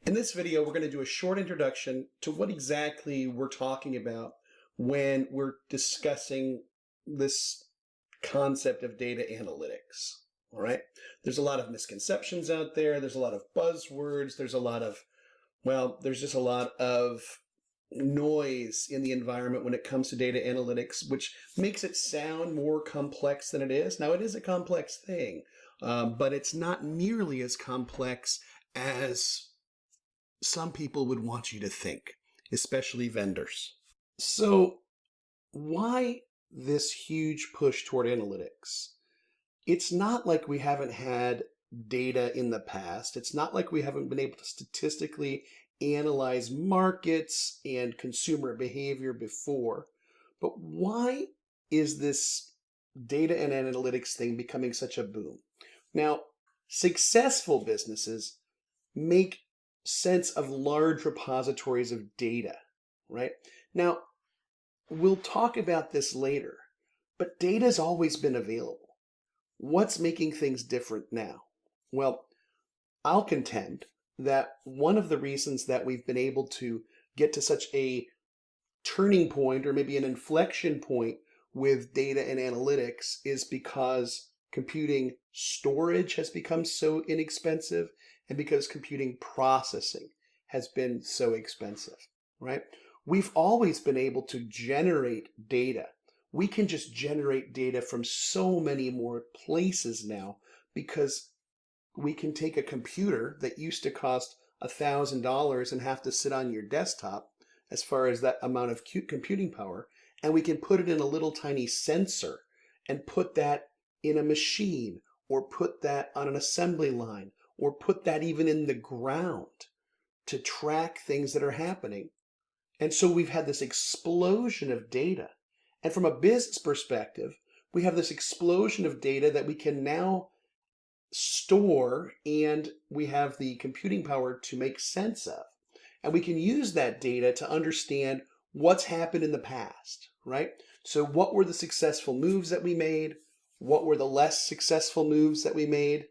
In this video, we're going to do a short introduction to what exactly we're talking about when we're discussing this concept of data analytics. All right. There's a lot of misconceptions out there. There's a lot of buzzwords. There's just a lot of noise in the environment when it comes to data analytics, which makes it sound more complex than it is. Now, it is a complex thing, but it's not nearly as complex as some people would want you to think, especially vendors. So why this huge push toward analytics? It's not like we haven't had data in the past. It's not like we haven't been able to statistically analyze markets and consumer behavior before. But why is this data and analytics thing becoming such a boom? Now, successful businesses make sense of large repositories of data, right? Now, we'll talk about this later, but data's always been available. What's making things different now? Well, I'll contend that one of the reasons that we've been able to get to such a turning point or maybe an inflection point with data and analytics is because computing storage has become so inexpensive and because computing processing has been so expensive, right? We've always been able to generate data. We can just generate data from so many more places now because we can take a computer that used to cost $1,000 and have to sit on your desktop as far as that amount of computing power, and we can put it in a little tiny sensor and put that in a machine or put that on an assembly line or put that even in the ground to track things that are happening. And so we've had this explosion of data. And from a business perspective, we have this explosion of data that we can now store, and we have the computing power to make sense of. And we can use that data to understand what's happened in the past, right? So what were the successful moves that we made? What were the less successful moves that we made?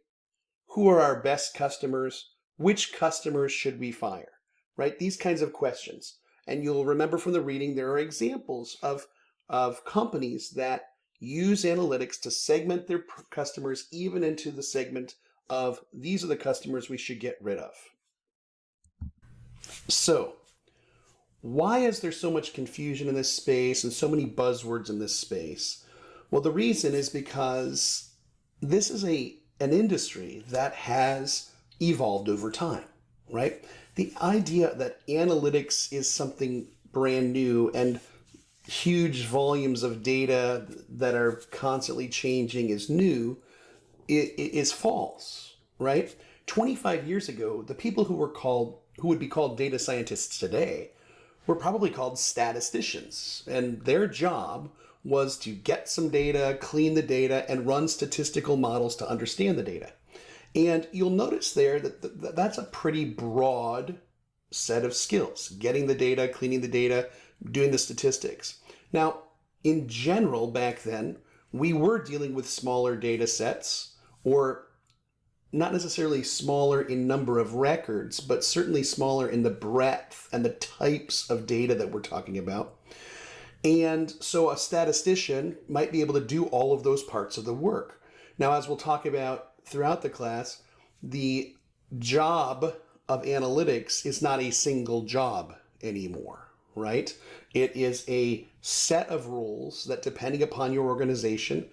Who are our best customers? Which customers should we fire, right? These kinds of questions. And you'll remember from the reading, there are examples of companies that use analytics to segment their customers even into the segment of these are the customers we should get rid of. So why is there so much confusion in this space and so many buzzwords in this space? Well, the reason is because this is an industry that has evolved over time, right? The idea that analytics is something brand new and huge volumes of data that are constantly changing is new is false, right? 25 years ago, the people who would be called data scientists today were probably called statisticians, and their job was to get some data, clean the data, and run statistical models to understand the data. And you'll notice there that that's a pretty broad set of skills: getting the data, cleaning the data, doing the statistics. Now, in general, back then, we were dealing with smaller data sets, or not necessarily smaller in number of records, but certainly smaller in the breadth and the types of data that we're talking about. And so a statistician might be able to do all of those parts of the work. Now, as we'll talk about throughout the class, the job of analytics is not a single job anymore, right? It is a set of roles that, depending upon your organization,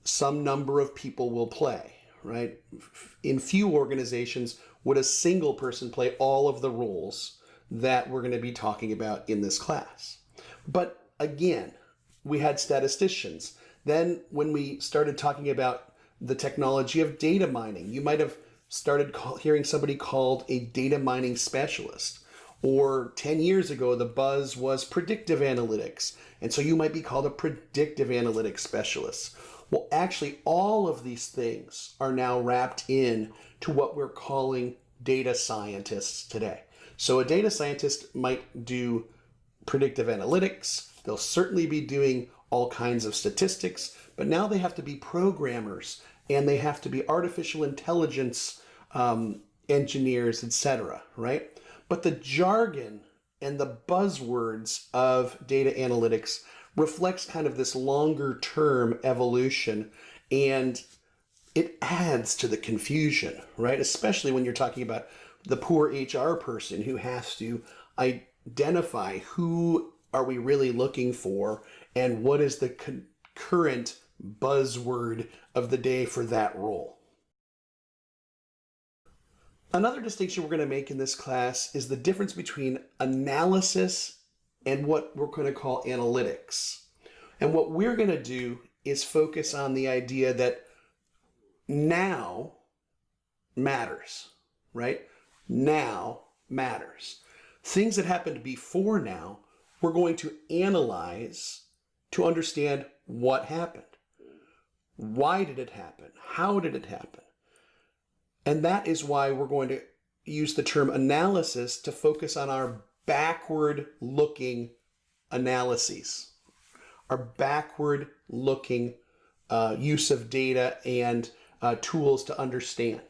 some number of people will play, right? In few organizations would a single person play all of the roles that we're going to be talking about in this class. But again, we had statisticians. Then when we started talking about the technology of data mining, you might have started hearing somebody called a data mining specialist. Or 10 years ago, the buzz was predictive analytics. And so you might be called a predictive analytics specialist. Well, actually, all of these things are now wrapped in to what we're calling data scientists today. So a data scientist might do predictive analytics. They'll certainly be doing all kinds of statistics, but now they have to be programmers and they have to be artificial intelligence engineers, etc., right? But the jargon and the buzzwords of data analytics reflects kind of this longer term evolution, and it adds to the confusion, right? Especially when you're talking about the poor HR person who has to identify who are we really looking for and what is the current buzzword of the day for that role. Another distinction we're going to make in this class is the difference between analysis and what we're going to call analytics. And what we're going to do is focus on the idea that now matters, right? Now matters. Things that happened before now, we're going to analyze to understand what happened. Why did it happen? How did it happen? And that is why we're going to use the term analysis to focus on our backward-looking analyses, our backward-looking use of data and tools to understand,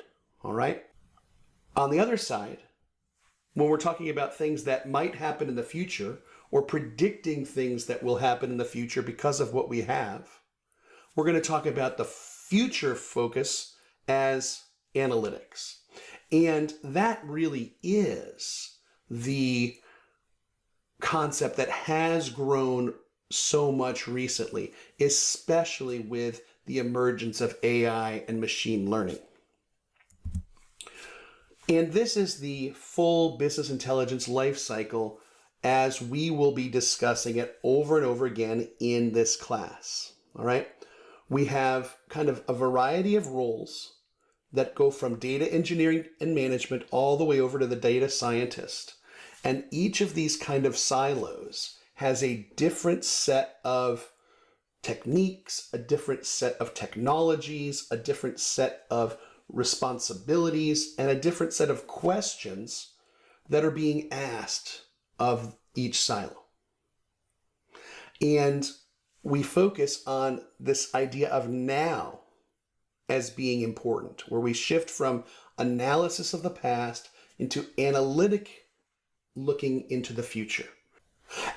all right? On the other side, when we're talking about things that might happen in the future or predicting things that will happen in the future because of what we have, we're going to talk about the future focus as analytics. And that really is the concept that has grown so much recently, especially with the emergence of AI and machine learning. And this is the full business intelligence life cycle as we will be discussing it over and over again in this class. All right. We have kind of a variety of roles that go from data engineering and management all the way over to the data scientist. And each of these kind of silos has a different set of techniques, a different set of technologies, a different set of responsibilities, and a different set of questions that are being asked of each silo. And we focus on this idea of now as being important, where we shift from analysis of the past into analytic looking into the future.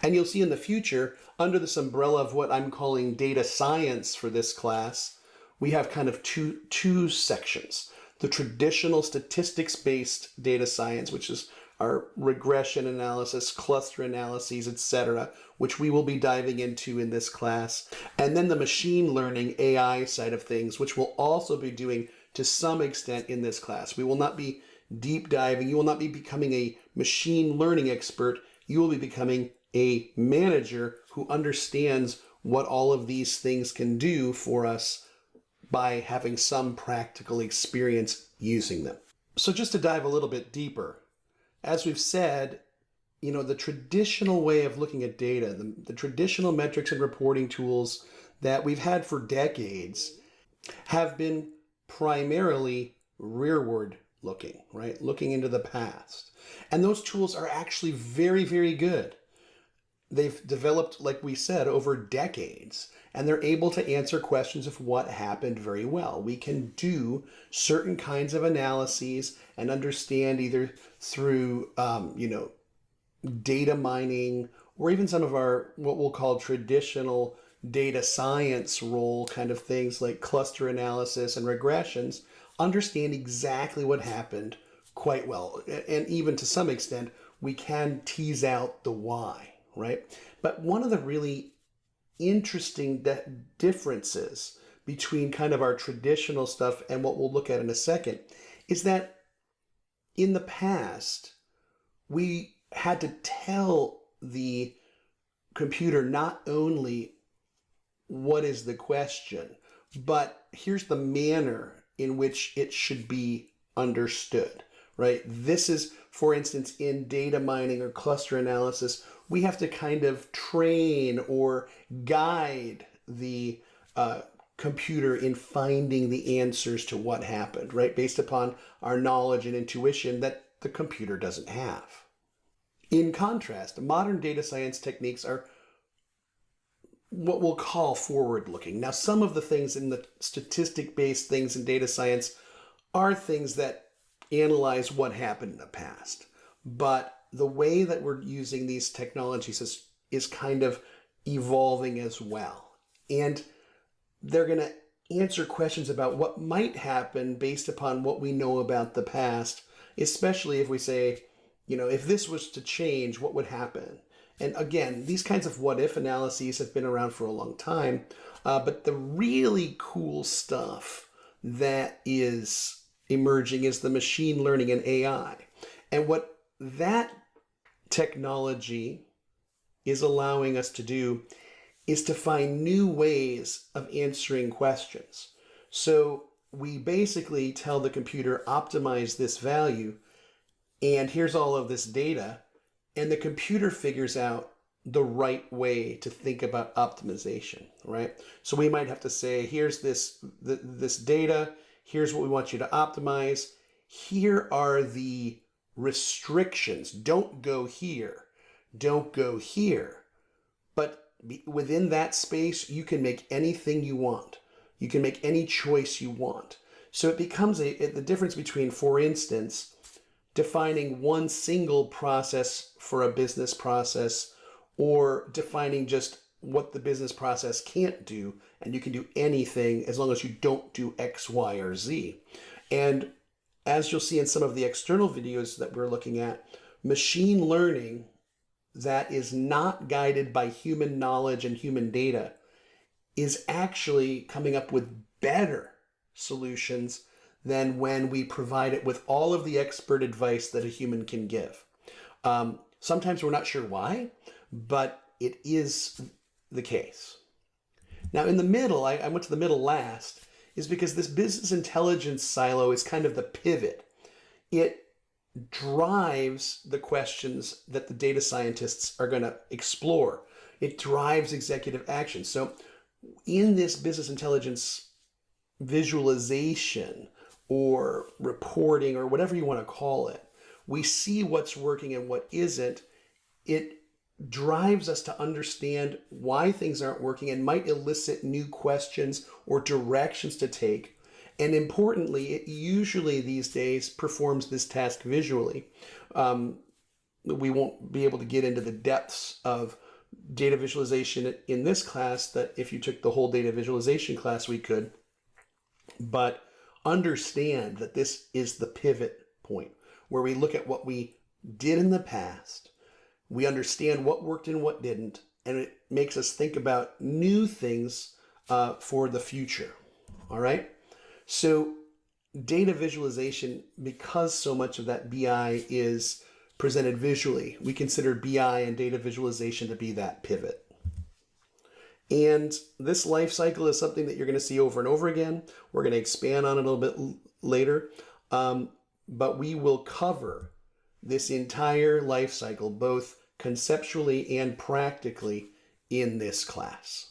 And you'll see in the future, under this umbrella of what I'm calling data science for this class, we have kind of two sections. The traditional statistics-based data science, which is our regression analysis, cluster analyses, etc., which we will be diving into in this class. And then the machine learning AI side of things, which we'll also be doing to some extent in this class. We will not be deep diving. You will not be becoming a machine learning expert. You will be becoming a manager who understands what all of these things can do for us by having some practical experience using them. So just to dive a little bit deeper, as we've said, the traditional way of looking at data, the traditional metrics and reporting tools that we've had for decades have been primarily rearward looking, right? Looking into the past. And those tools are actually very, very good. They've developed, like we said, over decades, and they're able to answer questions of what happened very well. We can do certain kinds of analyses and understand either through, data mining or even some of our, what we'll call traditional data science role kind of things like cluster analysis and regressions, understand exactly what happened quite well. And even to some extent, we can tease out the why. Right? But one of the really interesting differences between kind of our traditional stuff and what we'll look at in a second is that in the past, we had to tell the computer not only what is the question, but here's the manner in which it should be understood, right? This is, for instance, in data mining or cluster analysis, we have to kind of train or guide the computer in finding the answers to what happened, right? Based upon our knowledge and intuition that the computer doesn't have. In contrast, modern data science techniques are what we'll call forward-looking. Now, some of the things in the statistic-based things in data science are things that analyze what happened in the past. But the way that we're using these technologies is kind of evolving as well. And they're going to answer questions about what might happen based upon what we know about the past, especially if we say, if this was to change, what would happen? And again, these kinds of what-if analyses have been around for a long time, but the really cool stuff that is emerging is the machine learning and AI. And what that technology is allowing us to do is to find new ways of answering questions. So we basically tell the computer, optimize this value, and here's all of this data, and the computer figures out the right way to think about optimization, right? So we might have to say, here's this data, here's what we want you to optimize, here are the restrictions, don't go here, don't go here. But within that space, you can make anything you want. You can make any choice you want. So it becomes the difference between, for instance, defining one single process for a business process, or defining just what the business process can't do, and you can do anything as long as you don't do X, Y, or Z. And as you'll see in some of the external videos that we're looking at, machine learning that is not guided by human knowledge and human data is actually coming up with better solutions than when we provide it with all of the expert advice that a human can give. Sometimes we're not sure why, but it is the case. Now in the middle, I went to the middle last, is because this business intelligence silo is kind of the pivot. It drives the questions that the data scientists are going to explore. It drives executive action. So in this business intelligence visualization or reporting or whatever you want to call it, we see what's working and what isn't. It drives us to understand why things aren't working and might elicit new questions or directions to take. And importantly, it usually these days performs this task visually. We won't be able to get into the depths of data visualization in this class, that if you took the whole data visualization class, we could. But understand that this is the pivot point where we look at what we did in the past, we understand what worked and what didn't, and it makes us think about new things for the future. All right? So data visualization, because so much of that BI is presented visually, we consider BI and data visualization to be that pivot. And this life cycle is something that you're going to see over and over again. We're going to expand on it a little bit later, but we will cover this entire life cycle, both conceptually and practically, in this class.